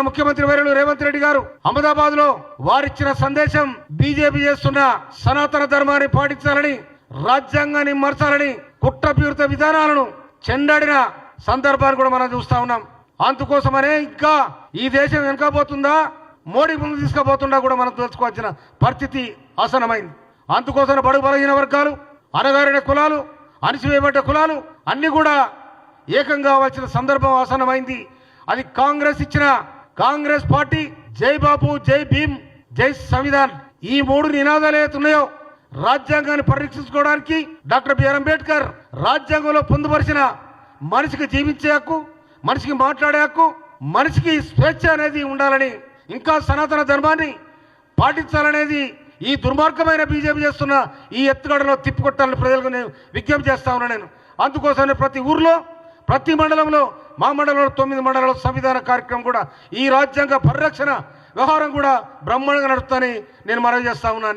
ముఖ్యమంత్రి వర్యులు రేవంత్ రెడ్డి గారు అహ్మదాబాద్ లో వారిచ్చిన సందేశం బీజేపీ చేస్తున్న సనాతన ధర్మాన్ని పాటించాలని, రాజ్యాంగాన్ని మార్చాలని కుట్రపూరిత విధానాలను చెండాడిన సందర్భాన్ని కూడా మనం చూస్తా ఉన్నాం. అందుకోసమనే ఇంకా ఈ దేశం వెనకపోతుందా, మోడీ ముందు తీసుకుపోతుందా కూడా మనం తెలుసుకోవాల్సిన పరిస్థితి ఆసనమైంది. అందుకోసం బడుగు బలహీన వర్గాలు, అణగారిన కులాలు, అణిచివేయబడ్డ కులాలు అన్ని కూడా ఏకం కావాల్సిన సందర్భం ఆసనమైంది. అది కాంగ్రెస్ పార్టీ జై బాపు, జై భీమ్, జై సంవిధాన్ ఈ 3 నినాదాలు ఏతున్నాయో రాజ్యాంగాన్ని పరిరక్షించుకోవడానికి డాక్టర్ బిఆర్ అంబేద్కర్ రాజ్యాంగంలో పొందుపరిచిన మనిషికి జీవించే హక్కు, మనిషికి మాట్లాడే హక్కు, మనిషికి స్వేచ్ఛ అనేది ఉండాలని, ఇంకా సనాతన ధర్మాన్ని పాటించాలనేది ఈ దుర్మార్గమైన బీజేపీ చేస్తున్న ఈ ఎత్తుగడలో తిప్పికొట్టాలని ప్రజలకు నేను విజ్ఞప్తి చేస్తా ఉన్నాను. నేను అందుకోసమే ప్రతి ఊర్లో, ప్రతి మండలంలో, మా మండలంలో 9 మండలాల సంవిధాన కార్యక్రమం కూడా ఈ రాజ్యాంగ పరిరక్షణ వ్యవహారం కూడా బ్రహ్మాండంగా నడుస్తుందని నేను మనవి చేస్తా ఉన్నాను.